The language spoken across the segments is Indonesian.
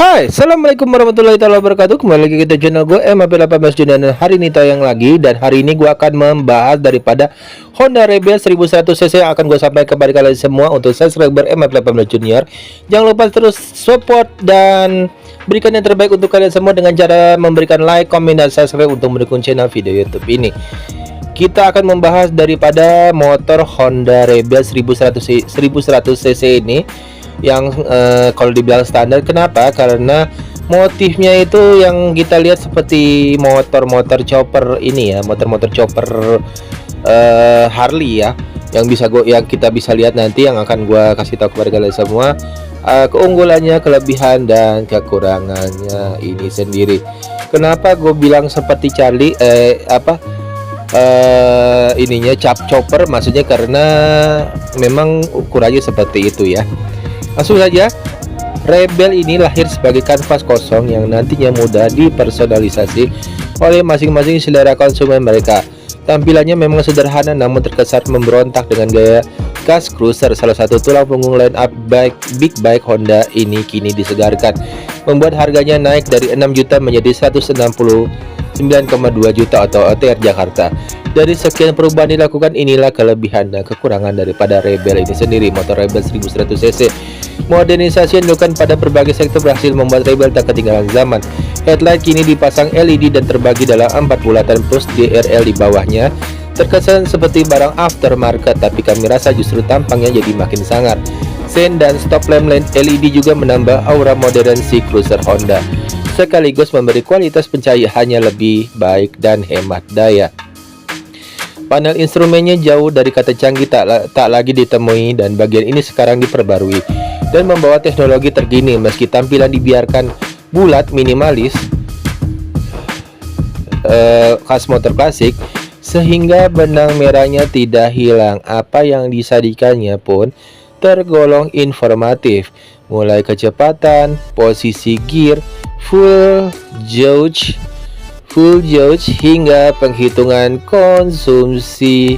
Hai, assalamualaikum warahmatullahi wabarakatuh. Kembali lagi ke channel gue MAP18 Junior, dan hari ini tayang lagi. Dan hari ini gue akan membahas daripada Honda Rebel 1100cc yang akan gue sampaikan kepada kalian semua untuk subscriber MAP18 Junior. Jangan lupa terus support dan berikan yang terbaik untuk kalian semua dengan cara memberikan like, komen, dan subscribe untuk mendukung channel video YouTube ini. Kita akan membahas daripada motor Honda Rebel 1100cc ini yang kalau dibilang standar. Kenapa? Karena motifnya itu yang kita lihat seperti motor-motor chopper ini ya, motor-motor chopper Harley ya, yang kita bisa lihat nanti, yang akan gua kasih tahu kepada kalian semua keunggulannya, kelebihan dan kekurangannya ini sendiri. Kenapa gue bilang seperti Charlie ininya chopper, maksudnya karena memang ukurannya seperti itu ya. Langsung saja, Rebel ini lahir sebagai kanvas kosong yang nantinya mudah dipersonalisasi oleh masing-masing selera konsumen mereka. Tampilannya memang sederhana namun terkesan memberontak dengan gaya gas cruiser. Salah satu tulang punggung line up big bike Honda ini kini disegarkan, membuat harganya naik dari 6 juta menjadi 169,2 juta atau OTR Jakarta. Dari sekian perubahan dilakukan, inilah kelebihan dan kekurangan daripada Rebel ini sendiri. Motor Rebel 1100cc, modernisasi yang dilakukan pada berbagai sektor berhasil membuat Rebel tak ketinggalan zaman. Headlight kini dipasang LED dan terbagi dalam 4 bulatan plus DRL di bawahnya. Terkesan seperti barang aftermarket, tapi kami rasa justru tampangnya jadi makin sangar. Sen dan stop lamp LED juga menambah aura modern si cruiser Honda, sekaligus memberi kualitas pencahayaannya lebih baik dan hemat daya. Panel instrumennya jauh dari kata canggih, tak lagi ditemui, dan bagian ini sekarang diperbarui dan membawa teknologi terkini. Meski tampilan dibiarkan bulat minimalis khas motor klasik, sehingga benang merahnya tidak hilang, apa yang disajikannya pun tergolong informatif, mulai kecepatan, posisi gear, full gauge hingga penghitungan konsumsi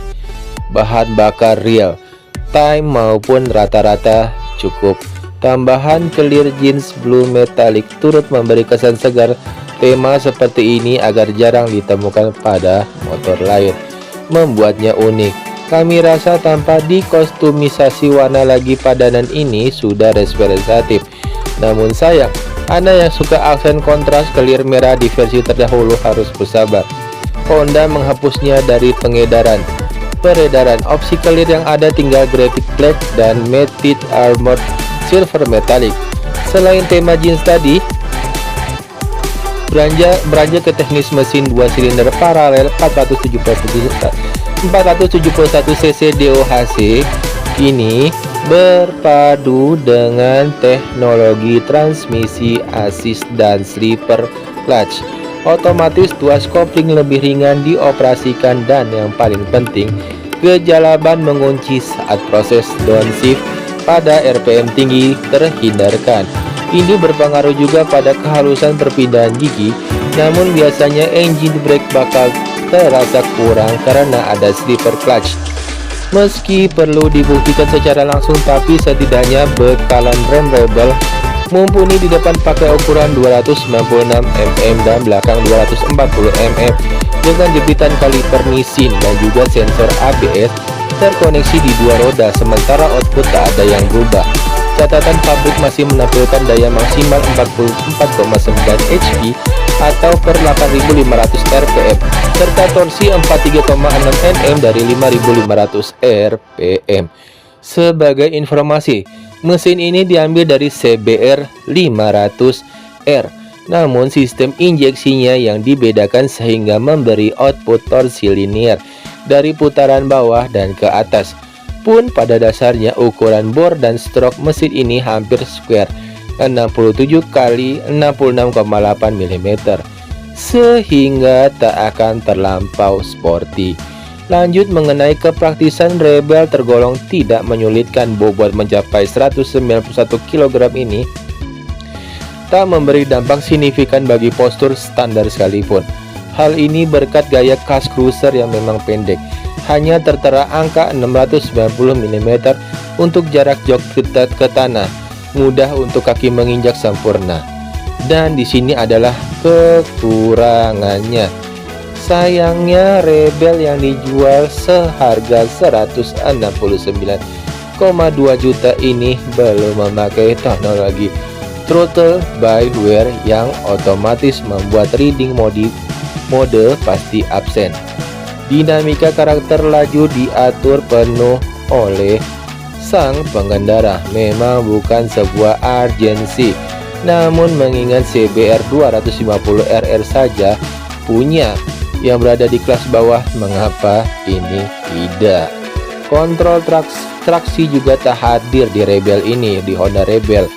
bahan bakar real time maupun rata-rata cukup. Tambahan clear jeans blue metallic turut memberi kesan segar. Tema seperti ini agar jarang ditemukan pada motor lain, membuatnya unik. Kami rasa tanpa dikostumisasi warna lagi, padanan ini sudah representatif. Namun sayang, Anda yang suka aksen kontras clear merah di versi terdahulu harus bersabar. Honda menghapusnya dari peredaran. Opsi clear yang ada tinggal graphic black dan matte armor silver metallic. Selain tema jeans tadi, beranjak ke teknis mesin 2 silinder paralel 471 cc DOHC ini berpadu dengan teknologi transmisi assist dan slipper clutch otomatis. Tuas kopling lebih ringan dioperasikan, dan yang paling penting, kejalaban mengunci saat proses downshift pada RPM tinggi terhindarkan. Ini berpengaruh juga pada kehalusan perpindahan gigi, namun biasanya engine brake bakal terasa kurang karena ada slipper clutch. Meski perlu dibuktikan secara langsung, tapi setidaknya bekalan rem Rebel mumpuni. Di depan pakai ukuran 296 mm dan belakang 240 mm dengan jepitan kaliper Nissin dan juga sensor ABS terkoneksi di dua roda, sementara output tak ada yang berubah. Catatan pabrik masih menampilkan daya maksimal 44,9 HP atau per 8.500 rpm serta torsi 43,6 Nm dari 5.500 rpm. Sebagai informasi, mesin ini diambil dari CBR 500R, namun sistem injeksinya yang dibedakan sehingga memberi output torsi linear dari putaran bawah dan ke atas. Pun pada dasarnya ukuran bor dan stroke mesin ini hampir square, 67 x 66,8 mm, sehingga tak akan terlampau sporty. Lanjut mengenai kepraktisan, Rebel tergolong tidak menyulitkan. Bobot mencapai 191 kg ini tak memberi dampak signifikan bagi postur standar sekalipun. Hal ini berkat gaya khas cruiser yang memang pendek, hanya tertera angka 690 mm untuk jarak jok ke tanah, mudah untuk kaki menginjak sempurna. Dan di sini adalah kekurangannya. Sayangnya Rebel yang dijual seharga 169,2 juta ini belum memakai teknologi throttle by wire yang otomatis membuat reading mode pasti absen. Dinamika karakter laju diatur penuh oleh sang pengendara. Memang bukan sebuah urgensi, namun mengingat CBR 250RR saja punya yang berada di kelas bawah, mengapa ini tidak? Kontrol traksi juga tak hadir di Rebel ini, di Honda Rebel.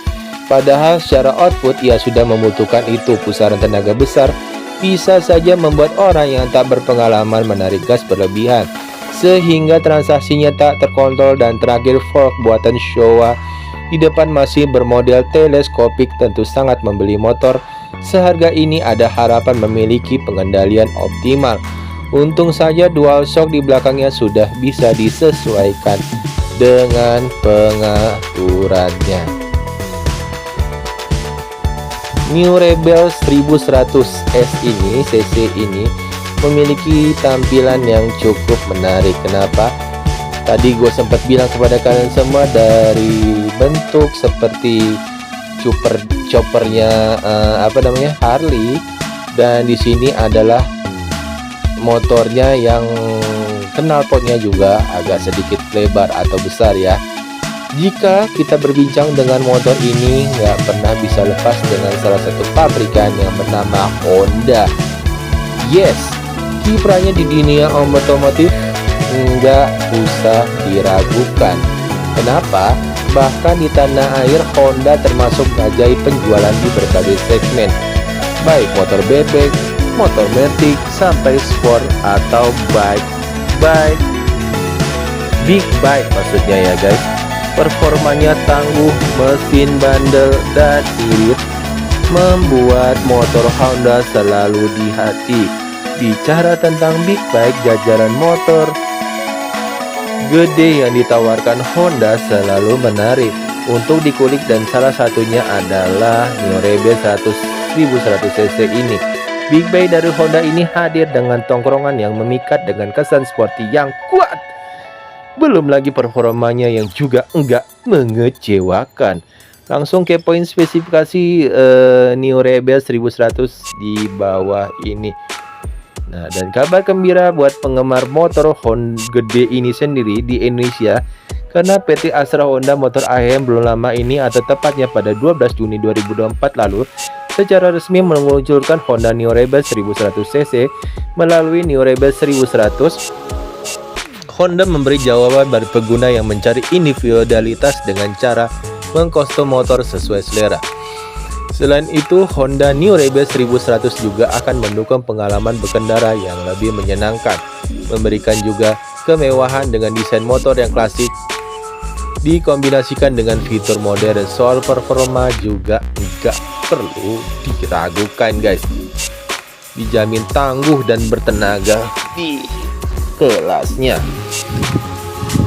Padahal secara output ia sudah membutuhkan itu. Pusaran tenaga besar bisa saja membuat orang yang tak berpengalaman menarik gas berlebihan, sehingga transaksinya tak terkontrol. Dan terakhir, fork buatan Showa di depan masih bermodel teleskopik. Tentu sangat membeli motor seharga ini ada harapan memiliki pengendalian optimal. Untung saja dual shock di belakangnya sudah bisa disesuaikan dengan pengaturannya. New Rebel 1100S ini, cc ini memiliki tampilan yang cukup menarik. Kenapa? Tadi gue sempat bilang kepada kalian semua, dari bentuk seperti choppernya Harley, dan di sini adalah motornya yang knalpotnya juga agak sedikit lebar atau besar ya. Jika kita berbincang dengan motor ini, nggak pernah bisa lepas dengan salah satu pabrikan yang bernama Honda. Yes, kiprahnya di dunia otomotif nggak usah diragukan. Kenapa? Bahkan di tanah air, Honda termasuk bajai penjualan di berbagai segmen, baik motor bebek, motor metik, sampai sport atau big bike maksudnya ya guys. Performanya tangguh, mesin bandel dan irit, membuat motor Honda selalu di hati. Bicara tentang big bike, jajaran motor gede yang ditawarkan Honda selalu menarik untuk dikulik, dan salah satunya adalah New Rebel 1100cc ini. Big bike dari Honda ini hadir dengan tongkrongan yang memikat dengan kesan sporty yang kuat. Belum lagi performanya yang juga enggak mengecewakan. Langsung ke poin spesifikasi New Rebel 1100 di bawah ini. Nah, dan kabar gembira buat penggemar motor Honda gede ini sendiri di Indonesia, karena PT Astra Honda Motor AM belum lama ini, atau tepatnya pada 12 Juni 2024 lalu, secara resmi meluncurkan Honda New Rebel 1100cc. Melalui New Rebel 1100, Honda memberi jawaban bagi pengguna yang mencari individualitas dengan cara mengkostum motor sesuai selera. Selain itu, Honda New Rebel 1100 juga akan mendukung pengalaman berkendara yang lebih menyenangkan, memberikan juga kemewahan dengan desain motor yang klasik dikombinasikan dengan fitur modern. Soal performa juga nggak perlu diragukan guys, dijamin tangguh dan bertenaga di kelasnya.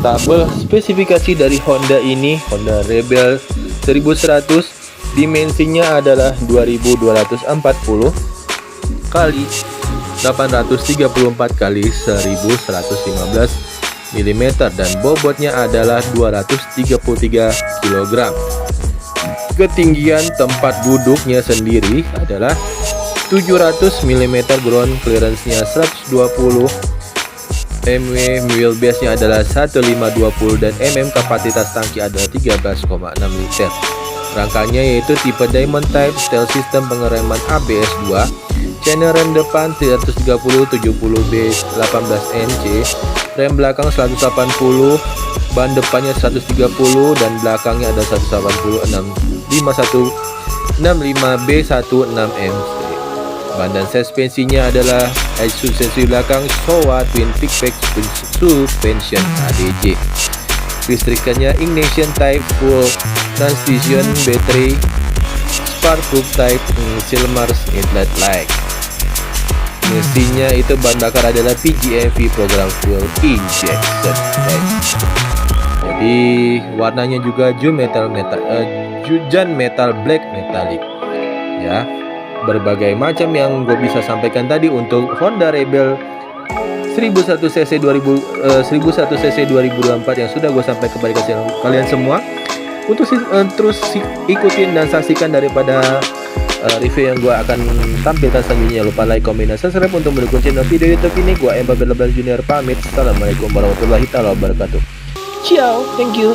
Tabel spesifikasi dari Honda ini, Honda Rebel 1100, dimensinya adalah 2240 kali 834 kali 1115 mm dan bobotnya adalah 233 kg. Ketinggian tempat duduknya sendiri adalah 700 mm, ground clearance-nya 120 mm, wheelbase-nya adalah 1520 dan kapasitas tangki adalah 13,6 liter. Rangkanya yaitu tipe Diamond Type, style sistem pengereman ABS 2, channel rem depan 330 70B 18 inch, rem belakang 180, ban depannya 130 dan belakangnya ada 180 5165B 16 MC. Ban dan suspensinya adalah suspensi belakang Showa Twin Peak Suspension ADJ. Listrikannya ignition type, full transmission, battery, spark plug type, Silmars inlet light. Mesinnya itu bahan bakar adalah PGMV program fuel injection guys. Jadi warnanya juga Jan metal black metallic. ya. Berbagai macam yang gue bisa sampaikan tadi untuk Honda Rebel 1001 cc 2024 yang sudah gue sampaikan kepada kalian semua. Untuk terus ikutin dan saksikan daripada review yang gue akan tampilkan selanjutnya. Lupa like, komen, dan subscribe untuk mendukung channel video YouTube ini. Gue Mbak Junior pamit. Assalamualaikum warahmatullahi wabarakatuh. Ciao, thank you.